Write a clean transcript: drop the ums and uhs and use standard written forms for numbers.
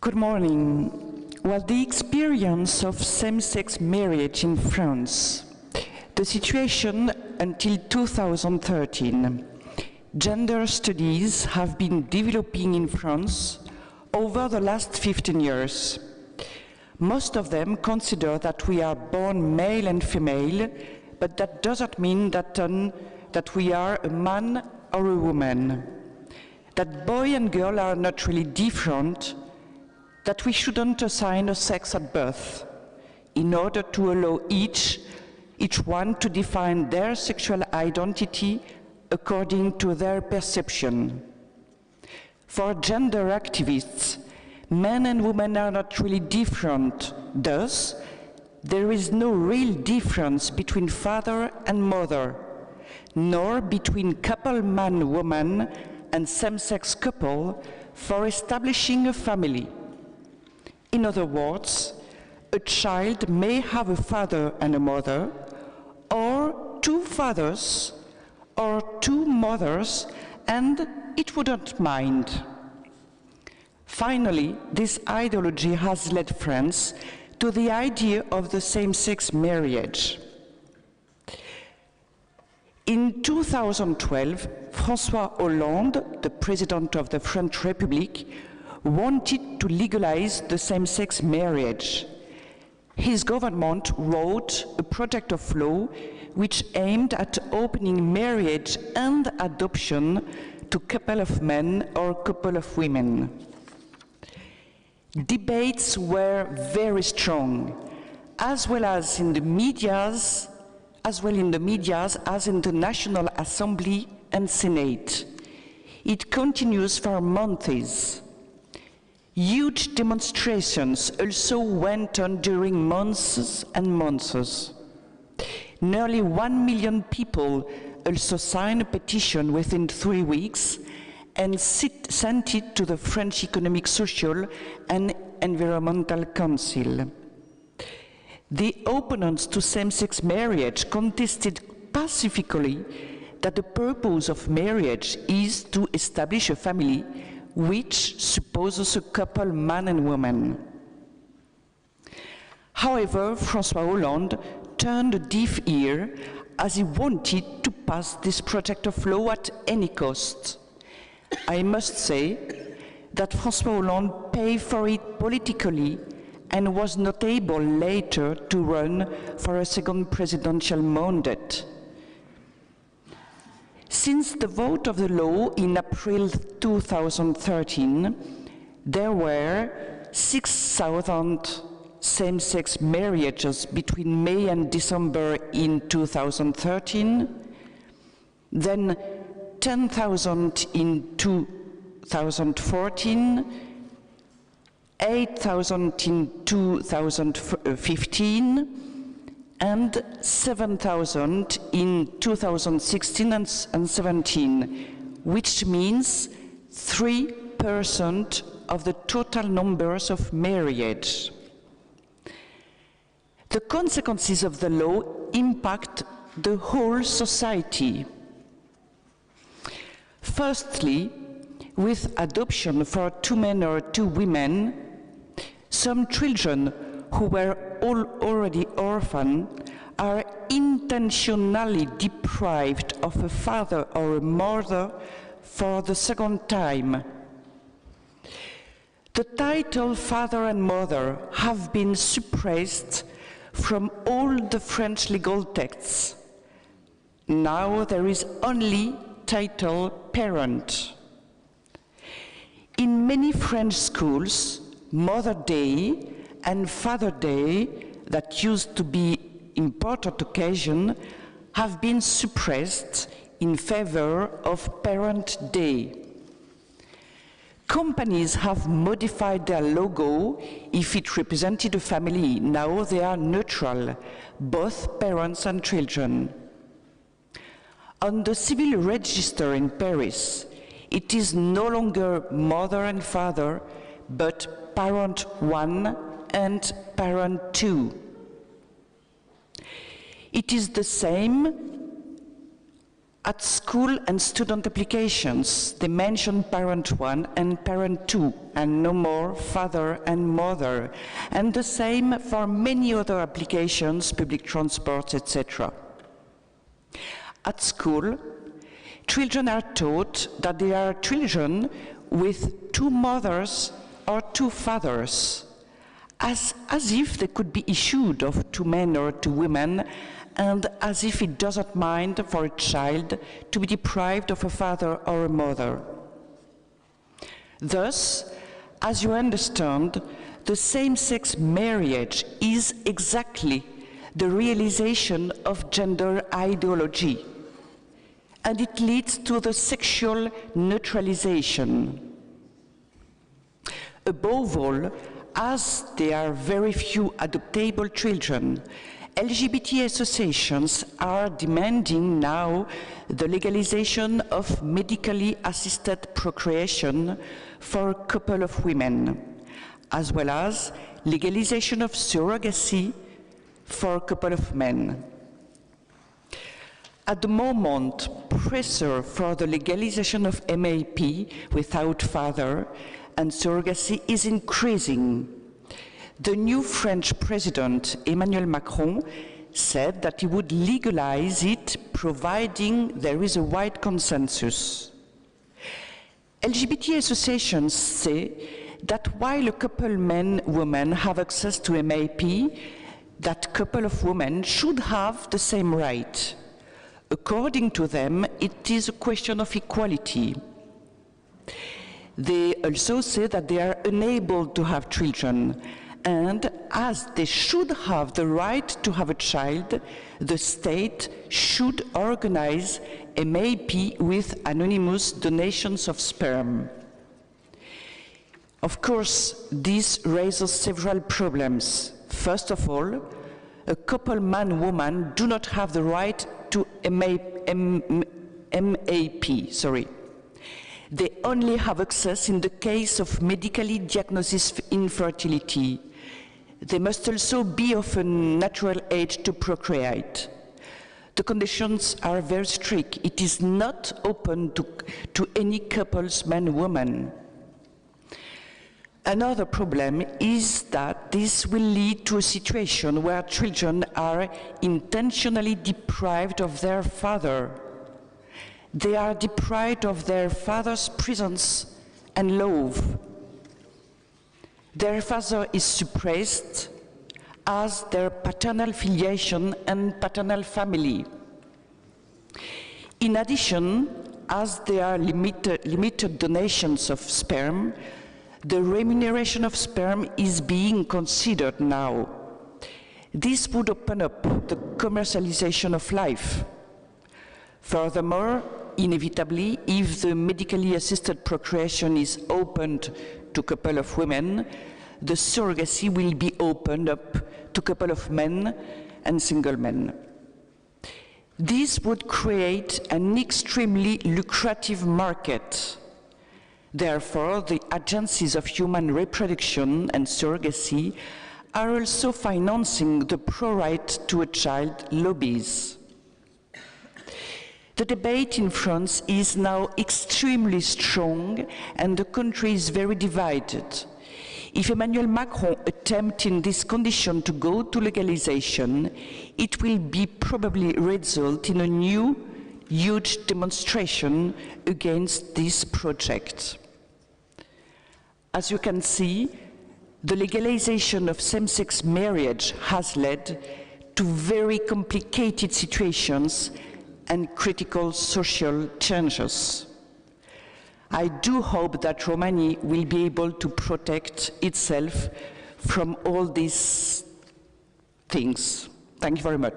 Good morning. Well, the experience of same-sex marriage in France, the situation until 2013, gender studies have been developing in France over the last 15 years. Most of them consider that we are born male and female, but that doesn't mean that we are a man or a woman, that boy and girl are not really different, that we shouldn't assign a sex at birth in order to allow each one to define their sexual identity according to their perception. For gender activists, men and women are not really different. Thus, there is no real difference between father and mother, nor between couple man-woman and same-sex couple for establishing a family. In other words, a child may have a father and a mother, or two fathers, or two mothers, and it wouldn't mind. Finally, this ideology has led France to the idea of the same-sex marriage. In 2012, François Hollande, the President of the French Republic, wanted to legalize the same-sex marriage. His government wrote a project of law which aimed at opening marriage and adoption to couple of men or couple of women. Debates were very strong, as well in the media as in the National Assembly and Senate. It continues for months. Huge demonstrations also went on during months and months. Nearly 1 million people also signed a petition within 3 weeks and sent it to the French Economic, Social and Environmental Council. The opponents to same-sex marriage contested pacifically that the purpose of marriage is to establish a family which supposes a couple, man and woman. However, François Hollande turned a deaf ear as he wanted to pass this project of law at any cost. I must say that François Hollande paid for it politically and was not able later to run for a second presidential mandate. Since the vote of the law in April 2013, there were 6,000 same-sex marriages between May and December in 2013, then 10,000 in 2014, 8,000 in 2015, and 7,000 in 2016 and 17, which means 3% of the total numbers of marriage. The consequences of the law impact the whole society. Firstly, with adoption for 2 men or 2 women, some children who were already orphaned are intentionally deprived of a father or a mother for the second time. The title father and mother have been suppressed from all the French legal texts. Now there is only title parent. In many French schools, Mother Day and Father Day, that used to be important occasion, have been suppressed in favor of Parent Day. Companies have modified their logo if it represented a family. Now they are neutral, both parents and children. On the civil register in Paris, it is no longer mother and father, but parent 1 and parent 2. It is the same At school and student applications, they mention parent 1 and parent 2, and no more father and mother, and the same for many other applications, public transport, etc. At school, children are taught that they are children with 2 mothers or 2 fathers, as if they could be issued of 2 men or 2 women, and as if it doesn't mind for a child to be deprived of a father or a mother. Thus, as you understand, the same-sex marriage is exactly the realization of gender ideology, and it leads to the sexual neutralization. Above all, as there are very few adoptable children, LGBT associations are demanding now the legalization of medically assisted procreation for a couple of women, as well as legalization of surrogacy for a couple of men. At the moment, pressure for the legalization of MAP without father and surrogacy is increasing. The new French president, Emmanuel Macron, said that he would legalize it providing there is a wide consensus. LGBT associations say that while a couple men-women have access to MAP, that couple of women should have the same right. According to them, it is a question of equality. They also say that they are unable to have children, and as they should have the right to have a child, the state should organize MAP with anonymous donations of sperm. Of course, this raises several problems. First of all, a couple man-woman do not have the right to MAP. They only have access in the case of medically diagnosed infertility. They must also be of a natural age to procreate. The conditions are very strict. It is not open to any couples, man, woman. Another problem is that this will lead to a situation where children are intentionally deprived of their father. They are deprived of their father's presence and love. Their father is suppressed as their paternal filiation and paternal family. In addition, as there are limited donations of sperm, the remuneration of sperm is being considered now. This would open up the commercialization of life. Furthermore, inevitably, if the medically assisted procreation is opened to a couple of women, the surrogacy will be opened up to a couple of men and single men. This would create an extremely lucrative market. Therefore, the agencies of human reproduction and surrogacy are also financing the pro-right to a child lobbies. The debate in France is now extremely strong and the country is very divided. If Emmanuel Macron attempts in this condition to go to legalization, it will probably result in a new huge demonstration against this project. As you can see, the legalization of same-sex marriage has led to very complicated situations and critical social changes. I do hope that Romania will be able to protect itself from all these things. Thank you very much.